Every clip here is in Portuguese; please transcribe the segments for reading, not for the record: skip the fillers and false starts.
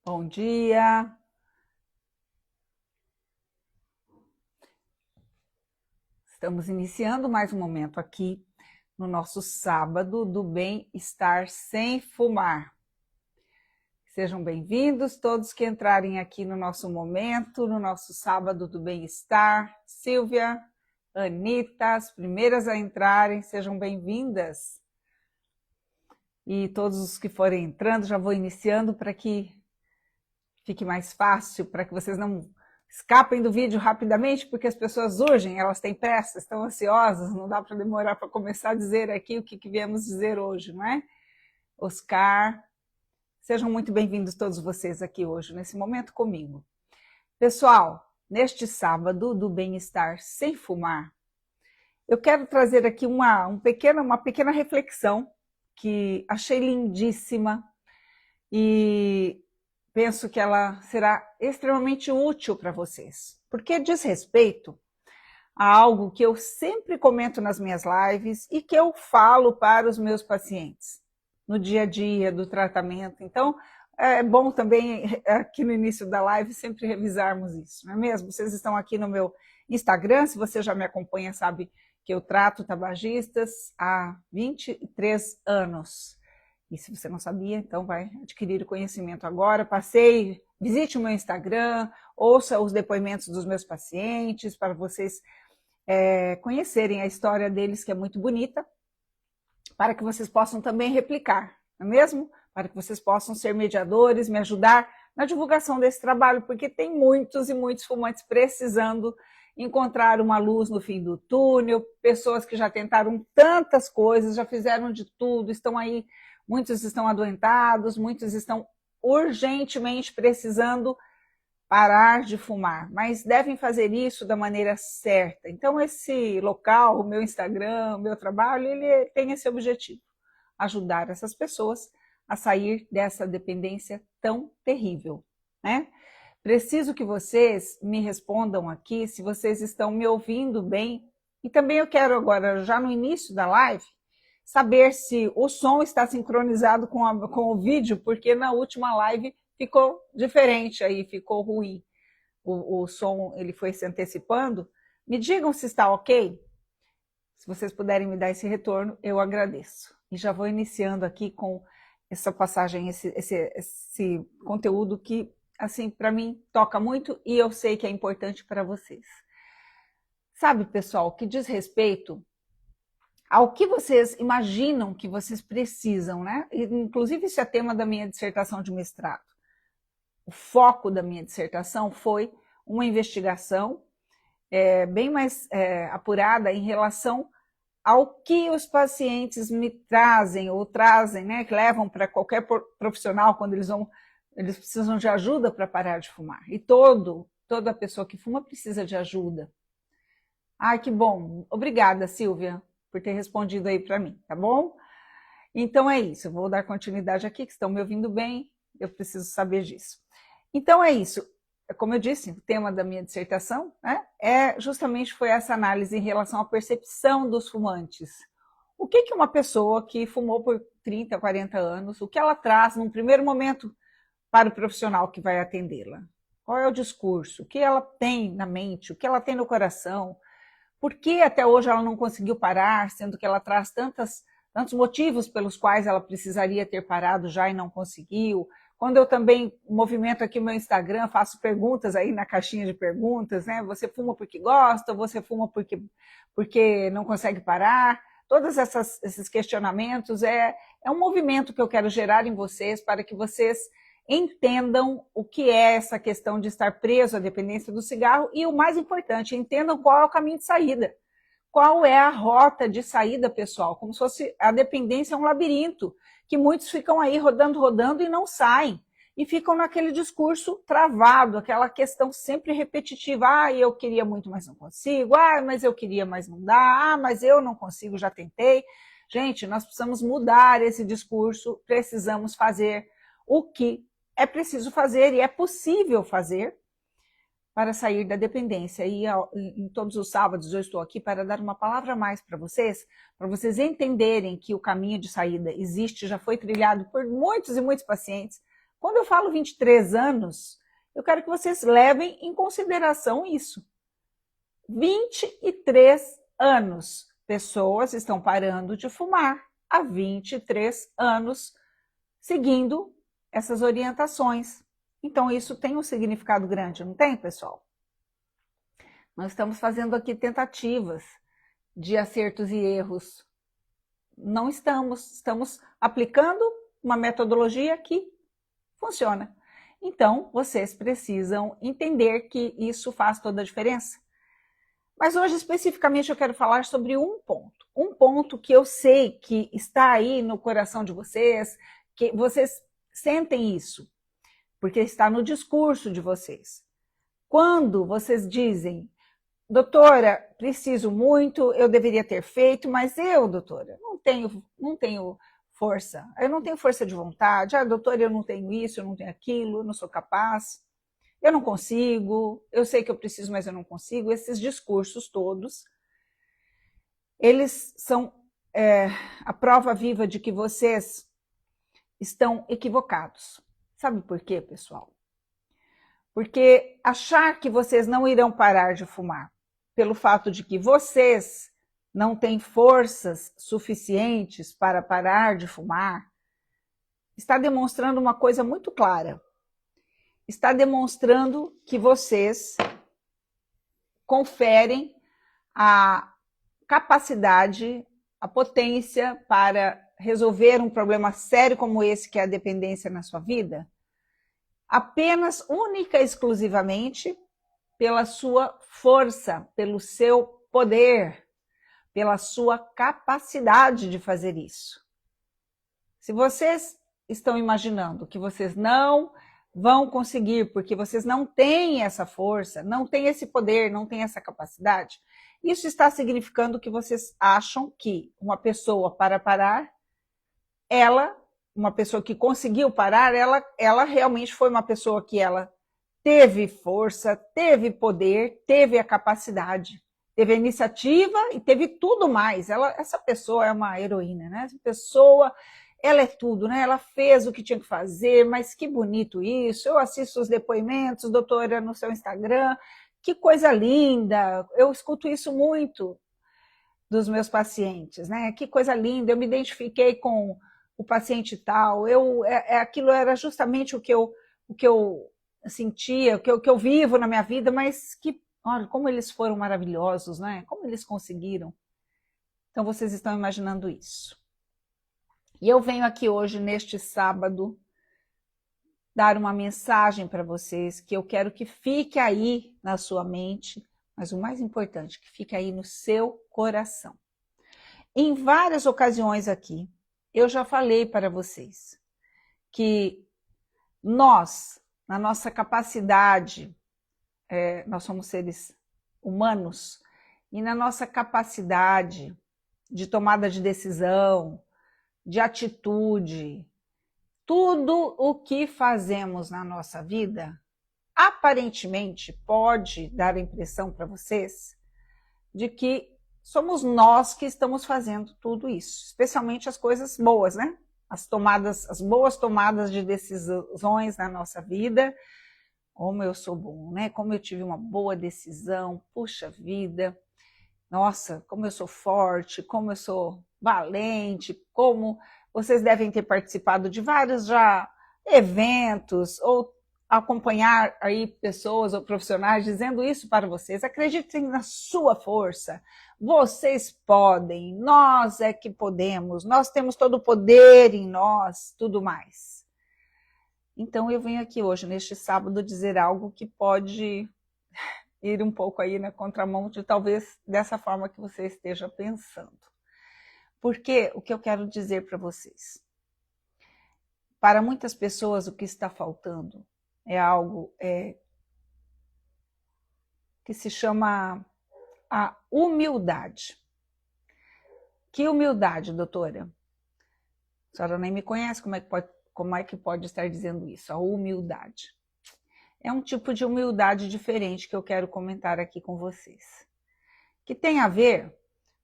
Bom dia! Estamos iniciando mais um momento aqui no nosso sábado do bem-estar sem fumar. Sejam bem-vindos todos que entrarem aqui no nosso momento, no nosso sábado do bem-estar. Silvia, Anitta, as primeiras a entrarem, sejam bem-vindas. E todos os que forem entrando, já vou iniciando para que fique mais fácil, para que vocês não escapem do vídeo rapidamente, porque as pessoas urgem, elas têm pressa, estão ansiosas, não dá para demorar para começar a dizer aqui o que viemos dizer hoje, não é? Oscar, sejam muito bem-vindos todos vocês aqui hoje, nesse momento comigo. Pessoal, neste sábado do bem-estar sem fumar, eu quero trazer aqui uma pequena reflexão que achei lindíssima e penso que ela será extremamente útil para vocês, porque diz respeito a algo que eu sempre comento nas minhas lives e que eu falo para os meus pacientes no dia a dia do tratamento. Então, é bom também aqui no início da live sempre revisarmos isso, não é mesmo? Vocês estão aqui no meu Instagram, se você já me acompanha, sabe que eu trato tabagistas há 23 anos. E se você não sabia, então vai adquirir o conhecimento agora. Visite o meu Instagram, ouça os depoimentos dos meus pacientes, para vocês conhecerem a história deles, que é muito bonita, para que vocês possam também replicar, não é mesmo? Para que vocês possam ser mediadores, me ajudar na divulgação desse trabalho, porque tem muitos e muitos fumantes precisando encontrar uma luz no fim do túnel, pessoas que já tentaram tantas coisas, já fizeram de tudo, estão aí. Muitos estão adoentados, muitos estão urgentemente precisando parar de fumar, mas devem fazer isso da maneira certa. Então, esse local, o meu Instagram, o meu trabalho, ele tem esse objetivo: ajudar essas pessoas a sair dessa dependência tão terrível, né? Preciso que vocês me respondam aqui se vocês estão me ouvindo bem. E também eu quero agora, já no início da live, saber se o som está sincronizado com o vídeo, porque na última live ficou diferente aí, ficou ruim. O som ele foi se antecipando. Me digam se está ok. Se vocês puderem me dar esse retorno, eu agradeço. E já vou iniciando aqui com essa passagem, esse conteúdo que, assim, para mim toca muito e eu sei que é importante para vocês. Sabe, pessoal, que diz respeito ao que vocês imaginam que vocês precisam, né? Inclusive, isso é tema da minha dissertação de mestrado. O foco da minha dissertação foi uma investigação bem mais apurada em relação ao que os pacientes me trazem, ou trazem, né? Que levam para qualquer profissional quando eles precisam de ajuda para parar de fumar. E toda pessoa que fuma precisa de ajuda. Ai, que bom. Obrigada, Silvia, por ter respondido aí para mim, tá bom? Então é isso, eu vou dar continuidade aqui, que estão me ouvindo bem, eu preciso saber disso. Então é isso, como eu disse, o tema da minha dissertação, né, justamente foi essa análise em relação à percepção dos fumantes. O que uma pessoa que fumou por 30, 40 anos, o que ela traz num primeiro momento para o profissional que vai atendê-la? Qual é o discurso? O que ela tem na mente? O que ela tem no coração? Por que até hoje ela não conseguiu parar, sendo que ela traz tantos motivos pelos quais ela precisaria ter parado já e não conseguiu? Quando eu também movimento aqui o meu Instagram, faço perguntas aí na caixinha de perguntas, né? Você fuma porque gosta, ou você fuma porque não consegue parar? Todos esses questionamentos é um movimento que eu quero gerar em vocês para que vocês entendam o que é essa questão de estar preso à dependência do cigarro e, o mais importante, entendam qual é o caminho de saída. Qual é a rota de saída, pessoal? Como se fosse a dependência é um labirinto, que muitos ficam aí rodando e não saem. E ficam naquele discurso travado, aquela questão sempre repetitiva. Ah, eu queria muito, mas não consigo. Ah, mas eu queria, mas não dá. Ah, mas eu não consigo, já tentei. Gente, nós precisamos mudar esse discurso, precisamos fazer o que é preciso fazer e é possível fazer para sair da dependência. E em todos os sábados eu estou aqui para dar uma palavra a mais para vocês entenderem que o caminho de saída existe, já foi trilhado por muitos e muitos pacientes, Quando eu falo 23 anos, eu quero que vocês levem em consideração isso. 23 anos. Pessoas estão parando de fumar há 23 anos, seguindo essas orientações. Então, isso tem um significado grande, não tem, pessoal? Nós estamos fazendo aqui tentativas de acertos e erros. Não estamos aplicando uma metodologia que funciona. Então, vocês precisam entender que isso faz toda a diferença. Mas hoje, especificamente, eu quero falar sobre um ponto. Um ponto que eu sei que está aí no coração de vocês, que vocês sentem isso, porque está no discurso de vocês. Quando vocês dizem, doutora, preciso muito, eu deveria ter feito, mas eu, doutora, não tenho força. Eu não tenho força de vontade. Ah, doutora, eu não tenho isso, eu não tenho aquilo, eu não sou capaz. Eu não consigo, eu sei que eu preciso, mas eu não consigo. Esses discursos todos, eles são a prova viva de que vocês estão equivocados. Sabe por quê, pessoal? Porque achar que vocês não irão parar de fumar pelo fato de que vocês não têm forças suficientes para parar de fumar, está demonstrando uma coisa muito clara. Está demonstrando que vocês conferem a capacidade, a potência para resolver um problema sério como esse, que é a dependência na sua vida, apenas, única e exclusivamente, pela sua força, pelo seu poder, pela sua capacidade de fazer isso. Se vocês estão imaginando que vocês não vão conseguir, porque vocês não têm essa força, não têm esse poder, não têm essa capacidade, isso está significando que vocês acham que uma pessoa para parar, uma pessoa que conseguiu parar, ela realmente foi uma pessoa que ela teve força, teve poder, teve a capacidade, teve a iniciativa e teve tudo mais. Essa pessoa é uma heroína, né? Essa pessoa, ela é tudo, né? Ela fez o que tinha que fazer, mas que bonito isso. Eu assisto os depoimentos, doutora, no seu Instagram, que coisa linda. Eu escuto isso muito dos meus pacientes, né? Que coisa linda, eu me identifiquei com o paciente tal, aquilo era justamente o que eu sentia, o que eu vivo na minha vida, mas que, olha, como eles foram maravilhosos, né? Como eles conseguiram. Então, vocês estão imaginando isso. E eu venho aqui hoje, neste sábado, dar uma mensagem para vocês que eu quero que fique aí na sua mente, mas o mais importante, que fique aí no seu coração. Em várias ocasiões aqui, eu já falei para vocês que nós, na nossa capacidade, nós somos seres humanos, e na nossa capacidade de tomada de decisão, de atitude, tudo o que fazemos na nossa vida, aparentemente pode dar a impressão para vocês de que somos nós que estamos fazendo tudo isso, especialmente as coisas boas, né? As boas tomadas de decisões na nossa vida. Como eu sou bom, né? Como eu tive uma boa decisão, puxa vida, nossa, como eu sou forte, como eu sou valente, como vocês devem ter participado de vários já eventos ou acompanhar aí pessoas ou profissionais dizendo isso para vocês. Acreditem na sua força. Vocês podem, nós é que podemos, nós temos todo o poder em nós, tudo mais. Então eu venho aqui hoje, neste sábado, dizer algo que pode ir um pouco aí na contramão de talvez dessa forma que você esteja pensando. Porque o que eu quero dizer para vocês? Para muitas pessoas o que está faltando é algo que se chama a humildade. Que humildade, doutora? A senhora nem me conhece, como é que pode estar dizendo isso? A humildade. É um tipo de humildade diferente que eu quero comentar aqui com vocês. Que tem a ver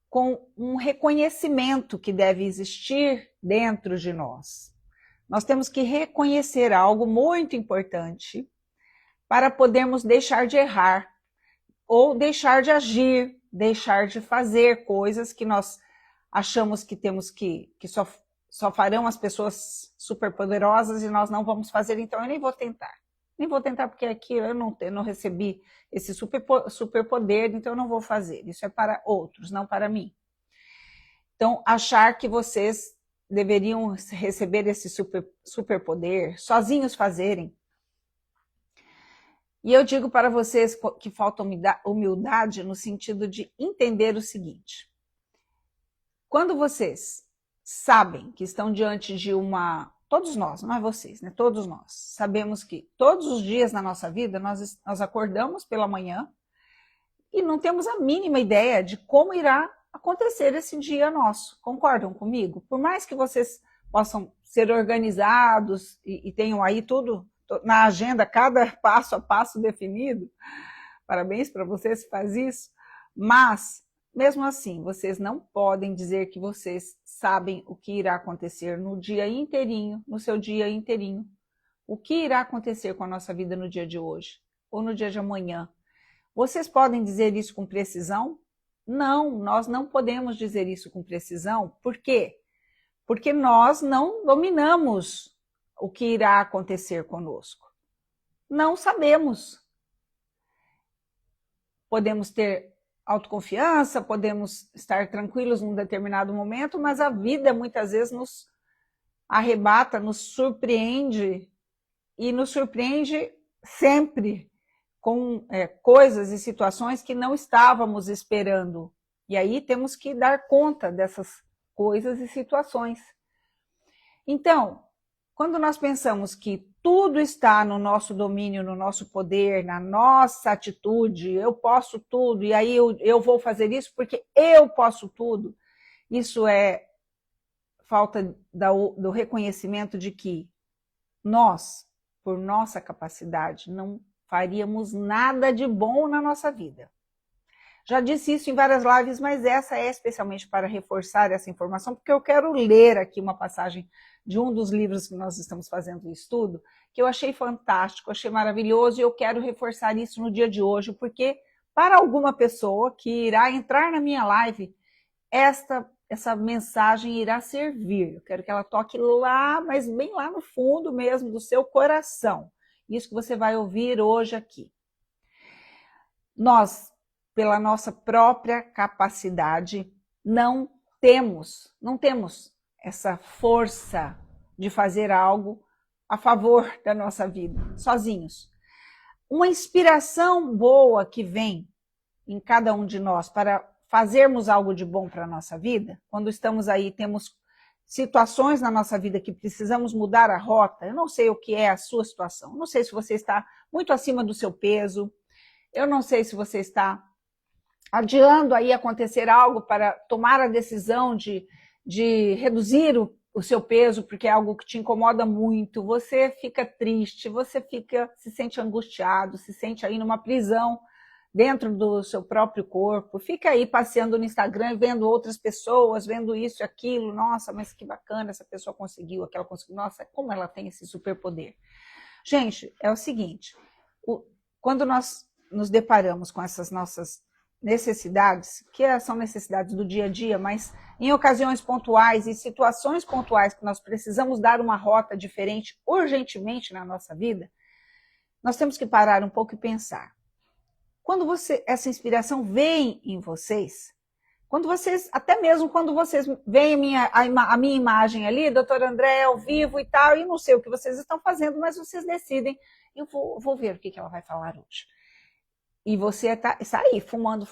com um reconhecimento que deve existir dentro de nós. Nós temos que reconhecer algo muito importante para podermos deixar de errar, ou deixar de agir, deixar de fazer coisas que nós achamos que temos que só farão as pessoas superpoderosas e nós não vamos fazer, então eu nem vou tentar. Nem vou tentar porque aqui eu não recebi esse superpoder, então eu não vou fazer. Isso é para outros, não para mim. Então, achar que vocês deveriam receber esse superpoder, sozinhos fazerem. E eu digo para vocês que falta humildade no sentido de entender o seguinte. Quando vocês sabem que estão diante de uma... Todos nós, não é vocês, né? Todos nós. Sabemos que todos os dias na nossa vida nós acordamos pela manhã e não temos a mínima ideia de como irá acontecer esse dia nosso. Concordam comigo? Por mais que vocês possam ser organizados e tenham aí tudo na agenda, cada passo a passo definido, parabéns para vocês que fazem isso, mas, mesmo assim, vocês não podem dizer que vocês sabem o que irá acontecer no dia inteirinho, no seu dia inteirinho. O que irá acontecer com a nossa vida no dia de hoje, ou no dia de amanhã. Vocês podem dizer isso com precisão? Não, nós não podemos dizer isso com precisão. Por quê? Porque nós não dominamos o que irá acontecer conosco. Não sabemos. Podemos ter autoconfiança, podemos estar tranquilos num determinado momento, mas a vida muitas vezes nos arrebata, nos surpreende, e nos surpreende sempre com coisas e situações que não estávamos esperando. E aí temos que dar conta dessas coisas e situações. Então, quando nós pensamos que tudo está no nosso domínio, no nosso poder, na nossa atitude, eu posso tudo, e aí eu vou fazer isso porque eu posso tudo, isso é falta do reconhecimento de que nós, por nossa capacidade, não faríamos nada de bom na nossa vida. Já disse isso em várias lives, mas essa é especialmente para reforçar essa informação, porque eu quero ler aqui uma passagem de um dos livros que nós estamos fazendo o estudo, que eu achei fantástico, achei maravilhoso, e eu quero reforçar isso no dia de hoje, porque para alguma pessoa que irá entrar na minha live, essa mensagem irá servir. Eu quero que ela toque lá, mas bem lá no fundo mesmo do seu coração. Isso que você vai ouvir hoje aqui. Nós, pela nossa própria capacidade, não temos essa força de fazer algo a favor da nossa vida, sozinhos. Uma inspiração boa que vem em cada um de nós para fazermos algo de bom para a nossa vida, quando estamos aí, temos situações na nossa vida que precisamos mudar a rota. Eu não sei o que é a sua situação, eu não sei se você está muito acima do seu peso, eu não sei se você está adiando aí acontecer algo para tomar a decisão de reduzir o seu peso, porque é algo que te incomoda muito, você fica triste, você se sente angustiado, se sente aí numa prisão dentro do seu próprio corpo, fica aí passeando no Instagram, vendo outras pessoas, vendo isso e aquilo, nossa, mas que bacana, essa pessoa conseguiu, aquela conseguiu, nossa, como ela tem esse superpoder. Gente, é o seguinte, quando nós nos deparamos com essas nossas necessidades, que são necessidades do dia a dia, mas em ocasiões pontuais e situações pontuais que nós precisamos dar uma rota diferente urgentemente na nossa vida, nós temos que parar um pouco e pensar. Quando essa inspiração vem em vocês, até mesmo quando vocês veem a minha imagem ali, doutora André ao vivo e tal, e não sei o que vocês estão fazendo, mas vocês decidem, eu vou ver o que ela vai falar hoje. E você está aí, fumando,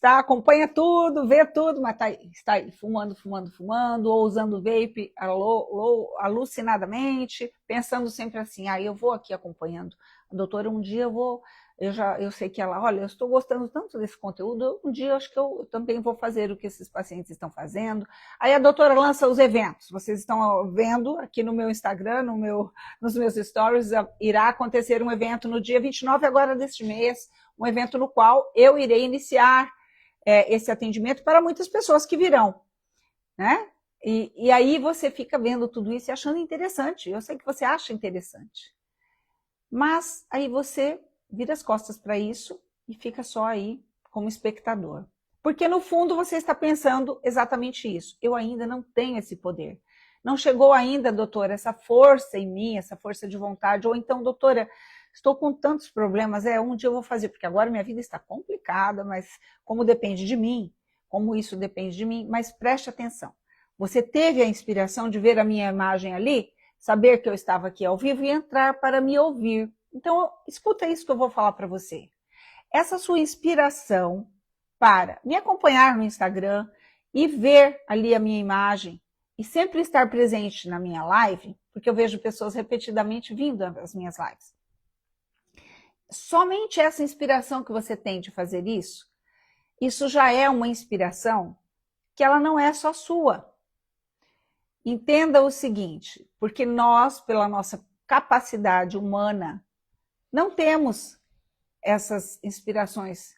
acompanha tudo, vê tudo, mas está aí, fumando, ou usando vape alucinadamente, pensando sempre assim, eu vou aqui acompanhando. A doutora, um dia eu sei que ela, olha, eu estou gostando tanto desse conteúdo, um dia eu acho que eu também vou fazer o que esses pacientes estão fazendo. Aí a doutora lança os eventos, vocês estão vendo aqui no meu Instagram, nos meus stories, irá acontecer um evento no dia 29 agora deste mês, um evento no qual eu irei iniciar esse atendimento para muitas pessoas que virão, né? E aí você fica vendo tudo isso e achando interessante. Eu sei que você acha interessante. Mas aí você vira as costas para isso e fica só aí como espectador. Porque no fundo você está pensando exatamente isso. Eu ainda não tenho esse poder. Não chegou ainda, doutora, essa força em mim, essa força de vontade. Ou então, doutora, estou com tantos problemas, um dia eu vou fazer, porque agora minha vida está complicada, mas como depende de mim, como isso depende de mim, mas preste atenção. Você teve a inspiração de ver a minha imagem ali, saber que eu estava aqui ao vivo e entrar para me ouvir. Então, escuta isso que eu vou falar para você. Essa sua inspiração para me acompanhar no Instagram e ver ali a minha imagem e sempre estar presente na minha live, porque eu vejo pessoas repetidamente vindo às minhas lives. Somente essa inspiração que você tem de fazer isso já é uma inspiração que ela não é só sua. Entenda o seguinte, porque nós, pela nossa capacidade humana, não temos essas inspirações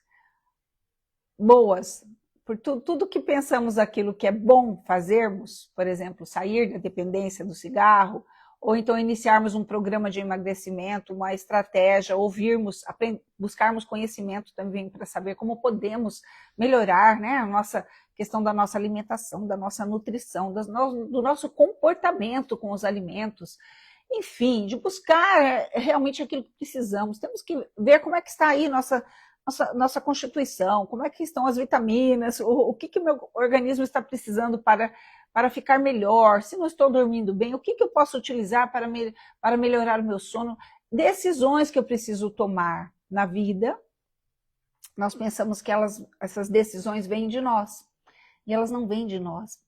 boas. Por tudo que pensamos aquilo que é bom fazermos, por exemplo, sair da dependência do cigarro, ou então iniciarmos um programa de emagrecimento, uma estratégia, ouvirmos, buscarmos conhecimento também para saber como podemos melhorar, né, a nossa questão da nossa alimentação, da nossa nutrição, do nosso comportamento com os alimentos, enfim, de buscar realmente aquilo que precisamos. Temos que ver como é que está aí nossa constituição, como é que estão as vitaminas, o que o meu organismo está precisando para ficar melhor, se não estou dormindo bem, o que eu posso utilizar para melhorar o meu sono, decisões que eu preciso tomar na vida. Nós pensamos que essas decisões vêm de nós, e elas não vêm de nós.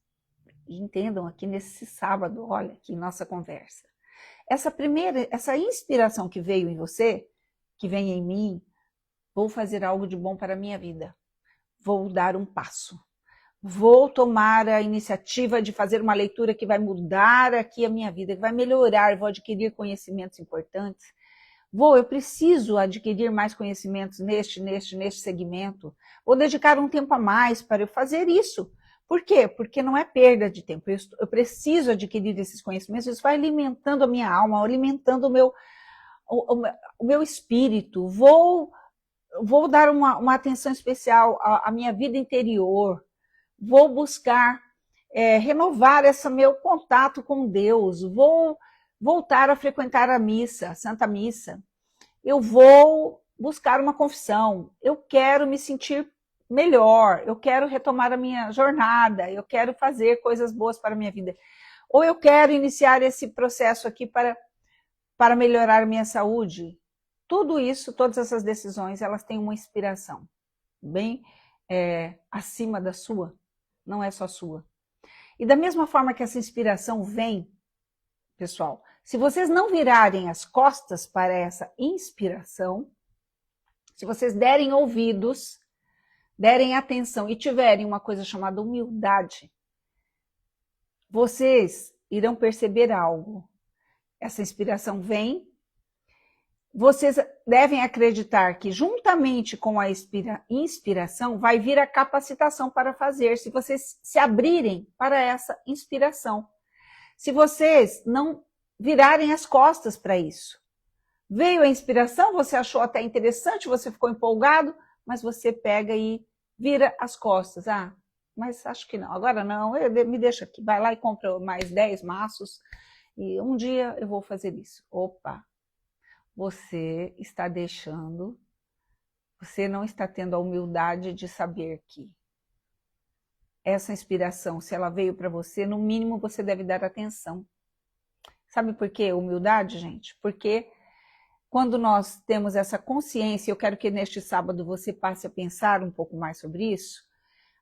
Entendam aqui nesse sábado, olha aqui nossa conversa. Essa inspiração que veio em você, que vem em mim, vou fazer algo de bom para a minha vida. Vou dar um passo. Vou tomar a iniciativa de fazer uma leitura que vai mudar aqui a minha vida, que vai melhorar, vou adquirir conhecimentos importantes. Eu preciso adquirir mais conhecimentos neste segmento. Vou dedicar um tempo a mais para eu fazer isso. Por quê? Porque não é perda de tempo. Eu preciso adquirir esses conhecimentos, isso vai alimentando a minha alma, alimentando o meu espírito. Vou dar uma atenção especial à minha vida interior. Vou buscar renovar esse meu contato com Deus. Vou voltar a frequentar a missa, a Santa Missa. Eu vou buscar uma confissão. Eu quero me sentir melhor. Eu quero retomar a minha jornada. Eu quero fazer coisas boas para a minha vida. Ou eu quero iniciar esse processo aqui para melhorar a minha saúde. Tudo isso, todas essas decisões, elas têm uma inspiração bem acima da sua, não é só sua. E da mesma forma que essa inspiração vem, pessoal, se vocês não virarem as costas para essa inspiração, se vocês derem ouvidos, derem atenção e tiverem uma coisa chamada humildade, vocês irão perceber algo. Essa inspiração vem. Vocês devem acreditar que juntamente com a inspiração vai vir a capacitação para fazer, se vocês se abrirem para essa inspiração. Se vocês não virarem as costas para isso. Veio a inspiração, você achou até interessante, você ficou empolgado, mas você pega e vira as costas. Mas acho que não, agora não, me deixa aqui, vai lá e compra mais 10 maços e um dia eu vou fazer isso. Opa! Você não está tendo a humildade de saber que essa inspiração, se ela veio para você, no mínimo você deve dar atenção. Sabe por quê? Humildade, gente? Porque quando nós temos essa consciência, eu quero que neste sábado você passe a pensar um pouco mais sobre isso,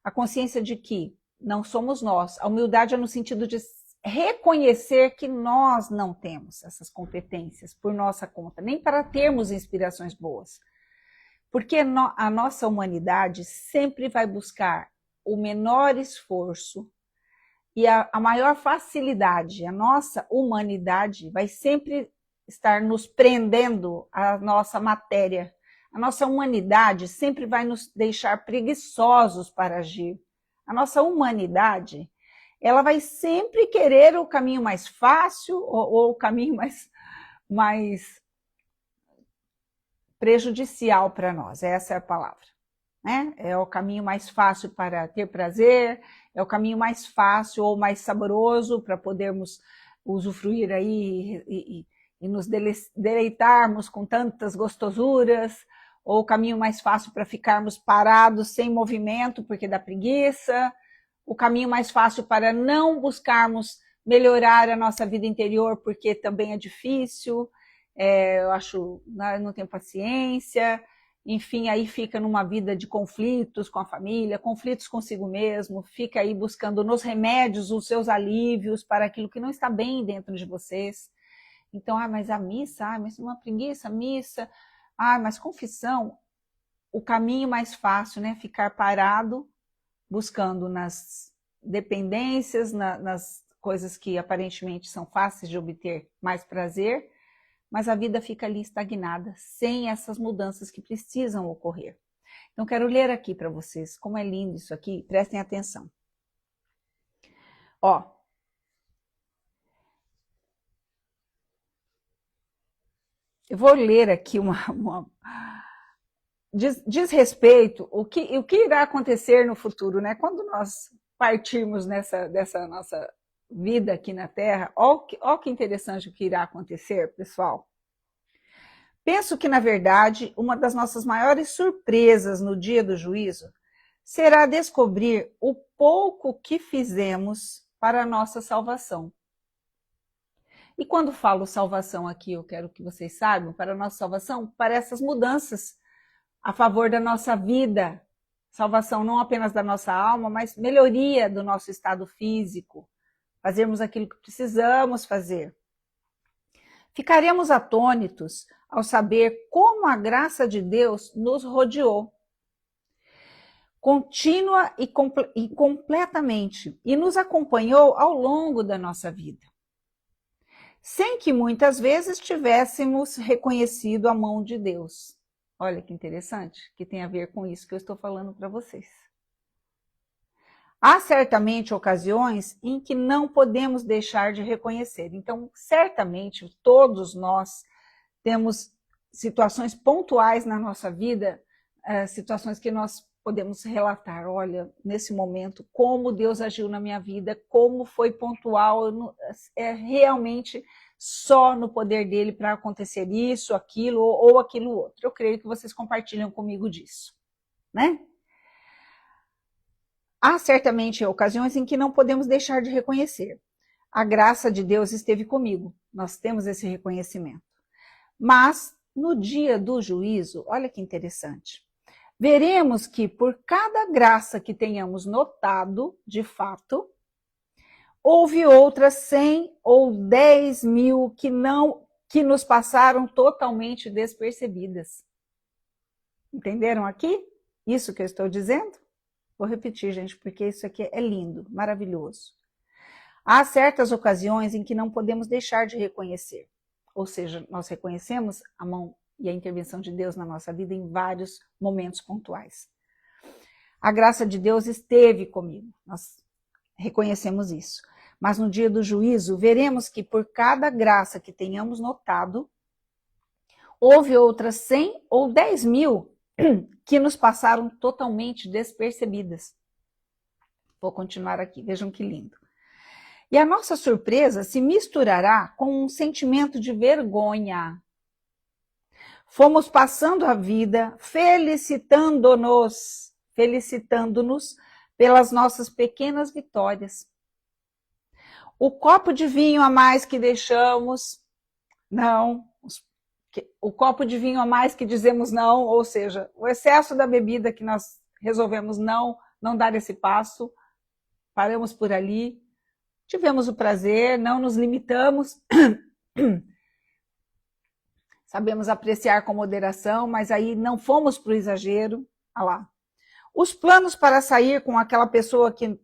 a consciência de que não somos nós. A humildade é no sentido de reconhecer que nós não temos essas competências por nossa conta, nem para termos inspirações boas. Porque a nossa humanidade sempre vai buscar o menor esforço e a maior facilidade. A nossa humanidade vai sempre estar nos prendendo à nossa matéria. A nossa humanidade sempre vai nos deixar preguiçosos para agir. A nossa humanidade, ela vai sempre querer o caminho mais fácil ou o caminho mais prejudicial para nós, essa é a palavra. Né? É o caminho mais fácil para ter prazer, é o caminho mais fácil ou mais saboroso para podermos usufruir aí e nos deleitarmos com tantas gostosuras, ou o caminho mais fácil para ficarmos parados sem movimento porque dá preguiça, o caminho mais fácil para não buscarmos melhorar a nossa vida interior porque também é difícil, eu acho, não tenho paciência, enfim, aí fica numa vida de conflitos com a família, conflitos consigo mesmo, fica aí buscando nos remédios os seus alívios para aquilo que não está bem dentro de vocês. Então, mas a missa, mas uma preguiça, missa, mas confissão, o caminho mais fácil, né? Ficar parado, buscando nas dependências, nas coisas que aparentemente são fáceis de obter mais prazer, mas a vida fica ali estagnada, sem essas mudanças que precisam ocorrer. Então, quero ler aqui para vocês, como é lindo isso aqui, prestem atenção. Ó, eu vou ler aqui diz respeito o que irá acontecer no futuro, né? Quando nós partirmos dessa nossa vida aqui na Terra, ó que interessante o que irá acontecer, pessoal. Penso que, na verdade, uma das nossas maiores surpresas no dia do juízo será descobrir o pouco que fizemos para a nossa salvação. E quando falo salvação aqui, eu quero que vocês saibam, para a nossa salvação, para essas mudanças a favor da nossa vida, salvação não apenas da nossa alma, mas melhoria do nosso estado físico, fazermos aquilo que precisamos fazer. Ficaremos atônitos ao saber como a graça de Deus nos rodeou, contínua e completamente, e nos acompanhou ao longo da nossa vida, sem que muitas vezes tivéssemos reconhecido a mão de Deus. Olha que interessante, que tem a ver com isso que eu estou falando para vocês. Há certamente ocasiões em que não podemos deixar de reconhecer. Então, certamente, todos nós temos situações pontuais na nossa vida, situações que nós podemos relatar. Olha, nesse momento, como Deus agiu na minha vida, como foi pontual, é realmente só no poder dele para acontecer isso, aquilo ou aquilo outro. Eu creio que vocês compartilham comigo disso, né? Há certamente ocasiões em que não podemos deixar de reconhecer. A graça de Deus esteve comigo, nós temos esse reconhecimento. Mas, no dia do juízo, olha que interessante, veremos que por cada graça que tenhamos notado, de fato, houve outras 100 ou 10 mil que nos passaram totalmente despercebidas. Entenderam aqui? Isso que eu estou dizendo? Vou repetir, gente, porque isso aqui é lindo, maravilhoso. Há certas ocasiões em que não podemos deixar de reconhecer. Ou seja, nós reconhecemos a mão e a intervenção de Deus na nossa vida em vários momentos pontuais. A graça de Deus esteve comigo, nós reconhecemos isso. Mas no dia do juízo, veremos que por cada graça que tenhamos notado, houve outras 100 ou 10 mil que nos passaram totalmente despercebidas. Vou continuar aqui, vejam que lindo. E a nossa surpresa se misturará com um sentimento de vergonha. Fomos passando a vida felicitando-nos pelas nossas pequenas vitórias. O copo de vinho a mais que deixamos, não. O copo de vinho a mais que dizemos não, ou seja, o excesso da bebida que nós resolvemos não dar esse passo, paramos por ali, tivemos o prazer, não nos limitamos, sabemos apreciar com moderação, mas aí não fomos para o exagero. Olha lá. Os planos para sair com aquela pessoa que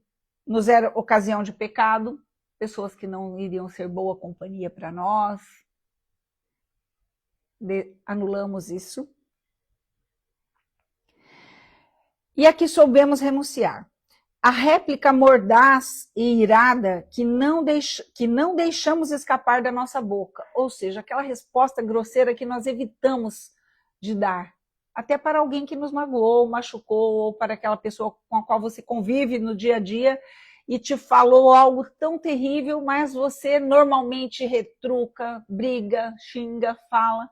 nos era ocasião de pecado, pessoas que não iriam ser boa companhia para nós, anulamos isso. E aqui soubemos renunciar. A réplica mordaz e irada que não deixamos escapar da nossa boca, ou seja, aquela resposta grosseira que nós evitamos de dar, até para alguém que nos magoou, machucou, ou para aquela pessoa com a qual você convive no dia a dia e te falou algo tão terrível, mas você normalmente retruca, briga, xinga, fala.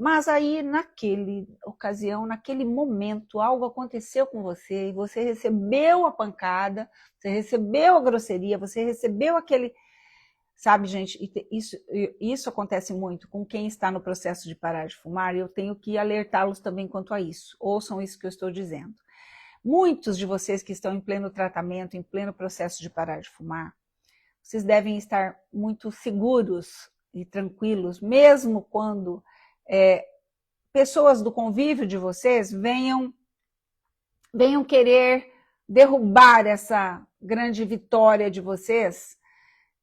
Mas aí, naquele ocasião, naquele momento, algo aconteceu com você e você recebeu a pancada, você recebeu a grosseria, você recebeu aquele... Sabe, gente, isso acontece muito com quem está no processo de parar de fumar e eu tenho que alertá-los também quanto a isso. Ouçam isso que eu estou dizendo. Muitos de vocês que estão em pleno tratamento, em pleno processo de parar de fumar, vocês devem estar muito seguros e tranquilos, mesmo quando... pessoas do convívio de vocês venham querer derrubar essa grande vitória de vocês.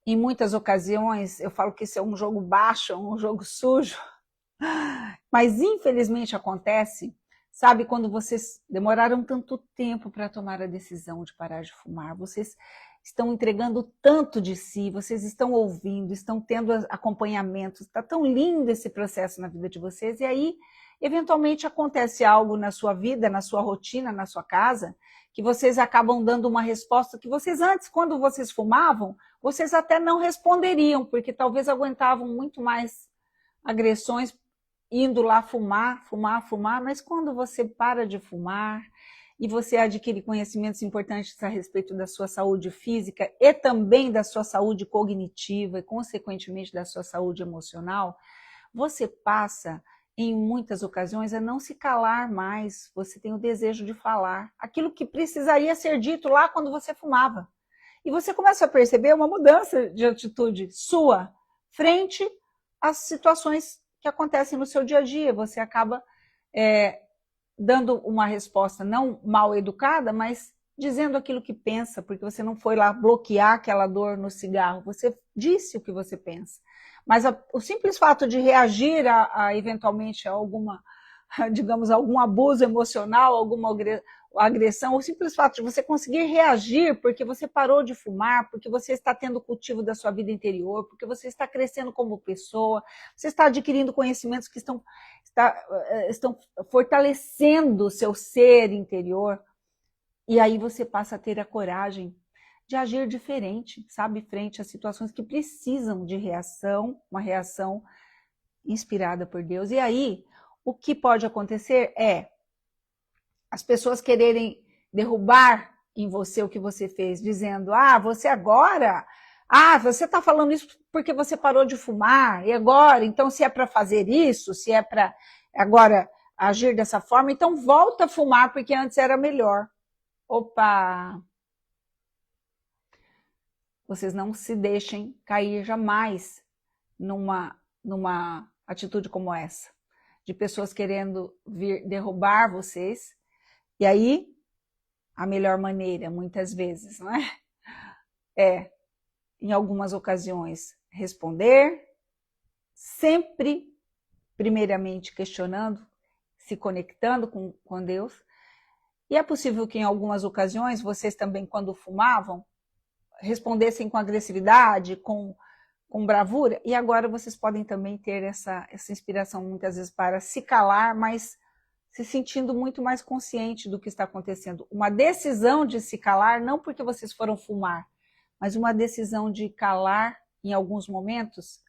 Em muitas ocasiões, eu falo que isso é um jogo baixo, um jogo sujo, mas infelizmente acontece, sabe, quando vocês demoraram tanto tempo para tomar a decisão de parar de fumar, vocês estão entregando tanto de si, vocês estão ouvindo, estão tendo acompanhamento, está tão lindo esse processo na vida de vocês, e aí, eventualmente, acontece algo na sua vida, na sua rotina, na sua casa, que vocês acabam dando uma resposta que vocês antes, quando vocês fumavam, vocês até não responderiam, porque talvez aguentavam muito mais agressões indo lá fumar, mas quando você para de fumar, e você adquire conhecimentos importantes a respeito da sua saúde física e também da sua saúde cognitiva e, consequentemente, da sua saúde emocional, você passa, em muitas ocasiões, a não se calar mais. Você tem o desejo de falar aquilo que precisaria ser dito lá quando você fumava. E você começa a perceber uma mudança de atitude sua frente às situações que acontecem no seu dia a dia. Você acaba... dando uma resposta não mal educada, mas dizendo aquilo que pensa, porque você não foi lá bloquear aquela dor no cigarro, você disse o que você pensa. Mas o simples fato de reagir eventualmente a alguma, digamos, algum abuso emocional, alguma agressão, o simples fato de você conseguir reagir porque você parou de fumar, porque você está tendo o cultivo da sua vida interior, porque você está crescendo como pessoa, você está adquirindo conhecimentos que estão fortalecendo o seu ser interior, e aí você passa a ter a coragem de agir diferente, sabe, frente a situações que precisam de reação, uma reação inspirada por Deus. E aí, o que pode acontecer é as pessoas quererem derrubar em você o que você fez, dizendo, você agora... você está falando isso porque você parou de fumar, e agora, então, se é para fazer isso, se é para agora agir dessa forma, então volta a fumar, porque antes era melhor. Opa! Vocês não se deixem cair jamais numa atitude como essa, de pessoas querendo vir derrubar vocês, e aí, a melhor maneira, muitas vezes, não é? Em algumas ocasiões, responder, sempre, primeiramente, questionando, se conectando com Deus. E é possível que em algumas ocasiões, vocês também, quando fumavam, respondessem com agressividade, com bravura, e agora vocês podem também ter essa inspiração, muitas vezes, para se calar, mas se sentindo muito mais consciente do que está acontecendo. Uma decisão de se calar, não porque vocês foram fumar, mas uma decisão de calar em alguns momentos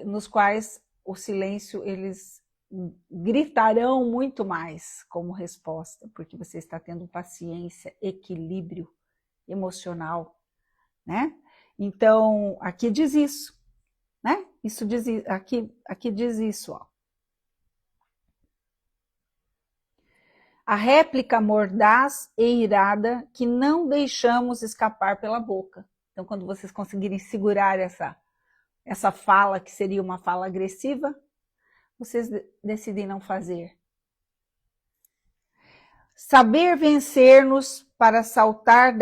nos quais o silêncio, eles gritarão muito mais como resposta, porque você está tendo paciência, equilíbrio emocional, né? Então, aqui diz isso, né? Isso diz, aqui diz isso, ó. A réplica mordaz e irada que não deixamos escapar pela boca. Então, quando vocês conseguirem segurar essa fala, que seria uma fala agressiva, vocês decidem não fazer. Saber vencer-nos para saltar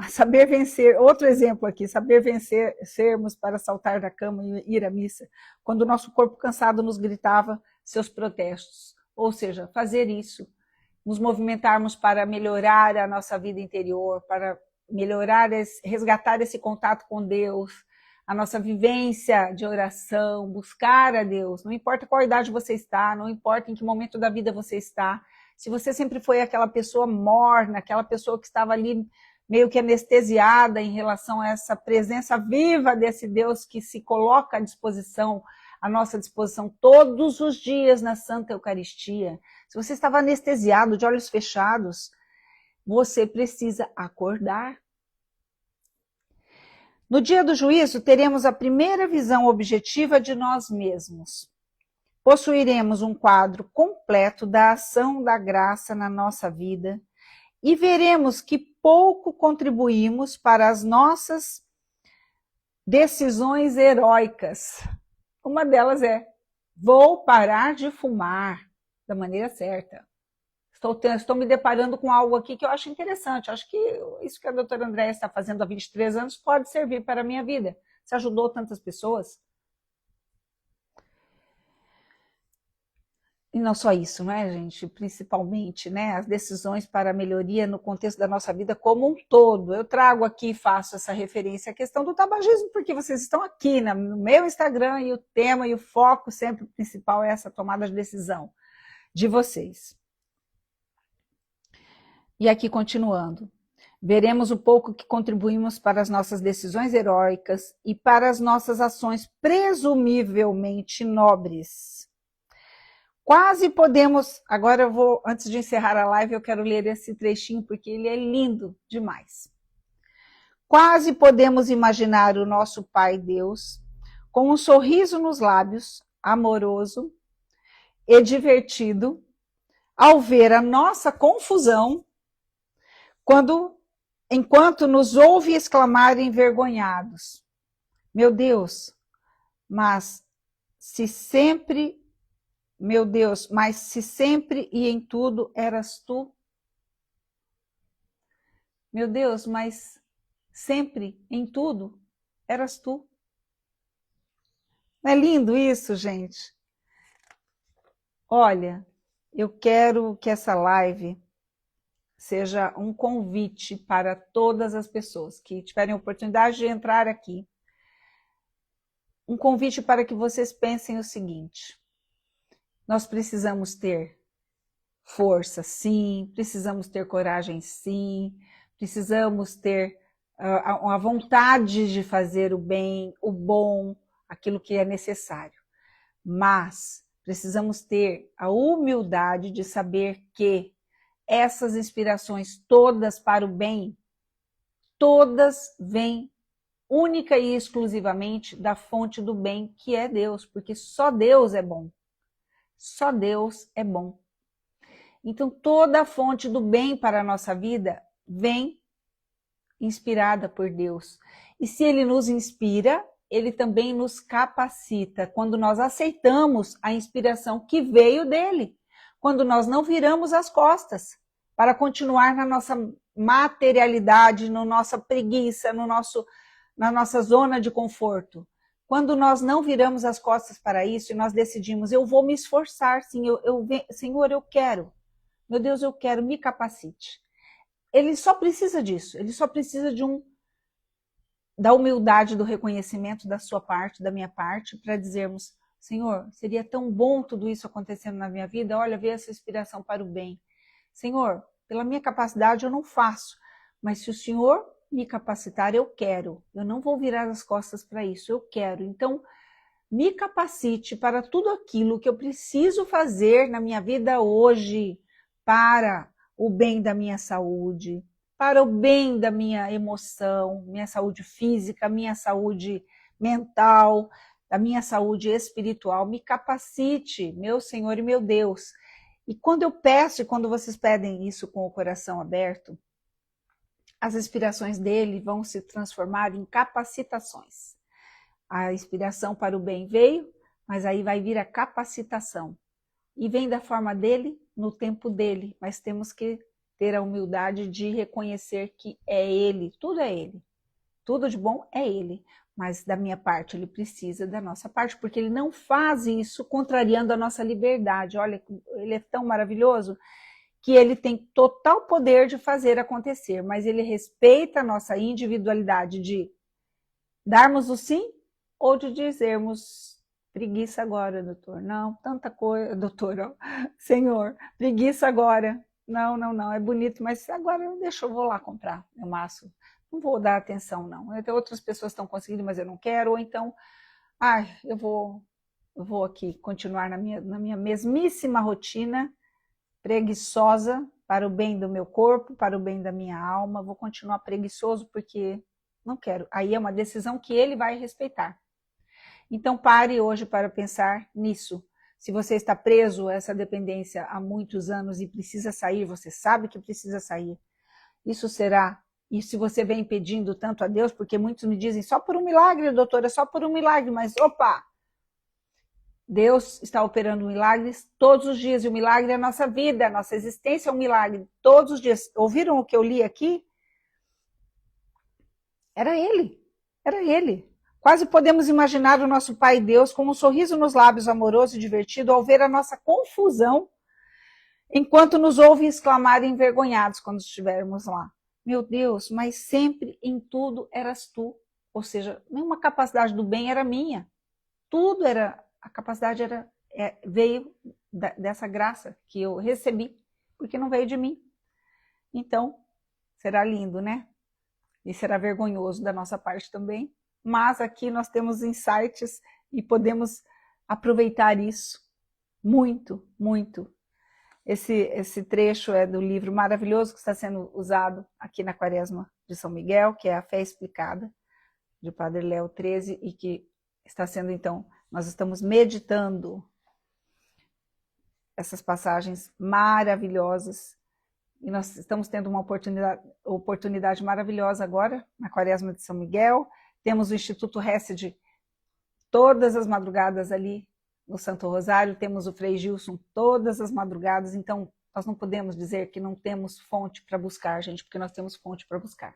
saber vencer, outro exemplo aqui, saber vencermos para saltar da cama e ir à missa, quando o nosso corpo cansado nos gritava seus protestos. Ou seja, fazer isso nos movimentarmos para melhorar a nossa vida interior, para melhorar, resgatar esse contato com Deus, a nossa vivência de oração, buscar a Deus. Não importa qual idade você está, não importa em que momento da vida você está. Se você sempre foi aquela pessoa morna, aquela pessoa que estava ali meio que anestesiada em relação a essa presença viva desse Deus que se coloca à disposição, à nossa disposição todos os dias na Santa Eucaristia. Se você estava anestesiado, de olhos fechados, você precisa acordar. No dia do juízo, teremos a primeira visão objetiva de nós mesmos. Possuiremos um quadro completo da ação da graça na nossa vida e veremos que pouco contribuímos para as nossas decisões heróicas. Uma delas é: vou parar de fumar da maneira certa. Estou me deparando com algo aqui que eu acho interessante. Acho que isso que a doutora Andréia está fazendo há 23 anos pode servir para a minha vida. Você ajudou tantas pessoas. E não só isso, né, gente? Principalmente, né, as decisões para a melhoria no contexto da nossa vida como um todo. Eu trago aqui e faço essa referência à questão do tabagismo, porque vocês estão aqui no meu Instagram e o tema e o foco sempre principal é essa tomada de decisão de vocês. E aqui continuando. Veremos o pouco que contribuímos para as nossas decisões heróicas e para as nossas ações presumivelmente nobres. Quase podemos... Agora eu vou, antes de encerrar a live, eu quero ler esse trechinho porque ele é lindo demais. Quase podemos imaginar o nosso Pai Deus com um sorriso nos lábios, amoroso e divertido, ao ver a nossa confusão, enquanto nos ouve exclamar envergonhados: meu Deus, mas se sempre e em tudo eras tu. Meu Deus, mas sempre em tudo eras tu. Não é lindo isso, gente? Olha, eu quero que essa live seja um convite para todas as pessoas que tiverem a oportunidade de entrar aqui. Um convite para que vocês pensem o seguinte: nós precisamos ter força, sim, precisamos ter coragem, sim, precisamos ter a vontade de fazer o bem, o bom, aquilo que é necessário. Mas precisamos ter a humildade de saber que essas inspirações todas para o bem, todas vêm única e exclusivamente da fonte do bem, que é Deus, porque só Deus é bom. Só Deus é bom. Então, toda a fonte do bem para a nossa vida vem inspirada por Deus. E se Ele nos inspira, Ele também nos capacita, quando nós aceitamos a inspiração que veio dEle. Quando nós não viramos as costas para continuar na nossa materialidade, na nossa preguiça, na nossa zona de conforto. Quando nós não viramos as costas para isso e nós decidimos: eu vou me esforçar, sim, Senhor, eu quero. Meu Deus, eu quero, me capacite. Ele só precisa disso, ele só precisa da humildade, do reconhecimento da sua parte, da minha parte, para dizermos: Senhor, seria tão bom tudo isso acontecendo na minha vida, olha, ver essa inspiração para o bem. Senhor, pela minha capacidade eu não faço, mas se o Senhor me capacitar, eu quero. Eu não vou virar as costas para isso, eu quero. Então, me capacite para tudo aquilo que eu preciso fazer na minha vida hoje, para o bem da minha saúde, para o bem da minha emoção, minha saúde física, minha saúde mental, da minha saúde espiritual. Me capacite, meu Senhor e meu Deus. E quando eu peço, e quando vocês pedem isso com o coração aberto, as inspirações dele vão se transformar em capacitações. A inspiração para o bem veio, mas aí vai vir a capacitação. E vem da forma dele, no tempo dele, mas temos que ter a humildade de reconhecer que é ele, tudo é ele. Tudo de bom é ele. Mas da minha parte, ele precisa da nossa parte, porque ele não faz isso contrariando a nossa liberdade. Olha, ele é tão maravilhoso que ele tem total poder de fazer acontecer, mas ele respeita a nossa individualidade de darmos o sim ou de dizermos preguiça agora, doutor. Não, tanta coisa, doutor, ó, senhor, preguiça agora. Não, não, não, é bonito, mas agora deixa eu vou lá comprar meu maço. Não vou dar atenção, não. Outras pessoas estão conseguindo, mas eu não quero, ou então, eu vou aqui continuar na minha mesmíssima rotina, preguiçosa, para o bem do meu corpo, para o bem da minha alma, vou continuar preguiçoso porque não quero. Aí é uma decisão que ele vai respeitar. Então pare hoje para pensar nisso. Se você está preso a essa dependência há muitos anos e precisa sair, você sabe que precisa sair. Isso será, e se você vem pedindo tanto a Deus, porque muitos me dizem, só por um milagre, doutora, só por um milagre, mas opa! Deus está operando milagres todos os dias, e o milagre é a nossa vida, a nossa existência é um milagre todos os dias. Ouviram o que eu li aqui? Era ele, era ele. Quase podemos imaginar o nosso Pai Deus com um sorriso nos lábios, amoroso e divertido, ao ver a nossa confusão, enquanto nos ouve exclamar envergonhados quando estivermos lá. Meu Deus, mas sempre em tudo eras tu. Ou seja, nenhuma capacidade do bem era minha. Tudo era, a capacidade veio dessa graça que eu recebi, porque não veio de mim. Então, será lindo, né? E será vergonhoso da nossa parte também. Mas aqui nós temos insights e podemos aproveitar isso muito, muito. Esse trecho é do livro maravilhoso que está sendo usado aqui na Quaresma de São Miguel, que é A Fé Explicada, de Padre Léo XIII, e que está sendo, então, nós estamos meditando essas passagens maravilhosas, e nós estamos tendo uma oportunidade maravilhosa agora, na Quaresma de São Miguel. Temos o Instituto Hesed todas as madrugadas ali no Santo Rosário, temos o Frei Gilson todas as madrugadas, então nós não podemos dizer que não temos fonte para buscar, gente, porque nós temos fonte para buscar.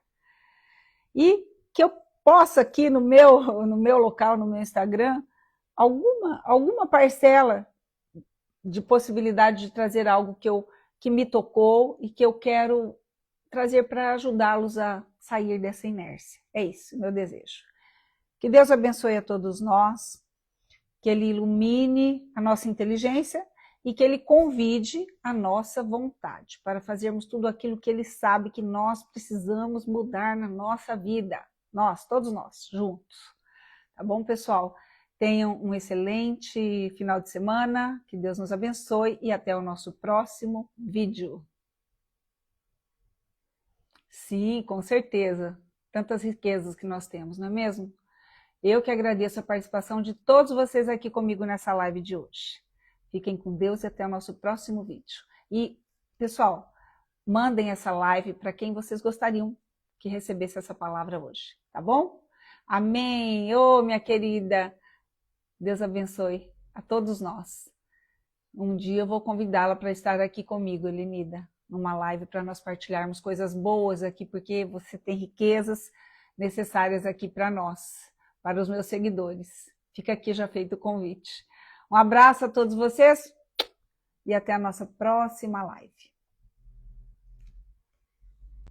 E que eu possa aqui no meu local, no meu Instagram, alguma parcela de possibilidade de trazer algo que me tocou e que eu quero trazer para ajudá-los a sair dessa inércia. É isso, meu desejo. Que Deus abençoe a todos nós, que Ele ilumine a nossa inteligência e que Ele convide a nossa vontade para fazermos tudo aquilo que Ele sabe que nós precisamos mudar na nossa vida. Nós, todos nós, juntos. Tá bom, pessoal? Tenham um excelente final de semana, que Deus nos abençoe e até o nosso próximo vídeo. Sim, com certeza. Tantas riquezas que nós temos, não é mesmo? Eu que agradeço a participação de todos vocês aqui comigo nessa live de hoje. Fiquem com Deus e até o nosso próximo vídeo. E, pessoal, mandem essa live para quem vocês gostariam que recebesse essa palavra hoje, tá bom? Amém! Ô, minha querida, Deus abençoe a todos nós. Um dia eu vou convidá-la para estar aqui comigo, Elenida, numa live para nós partilharmos coisas boas aqui, porque você tem riquezas necessárias aqui para nós, para os meus seguidores. Fica aqui já feito o convite. Um abraço a todos vocês e até a nossa próxima live.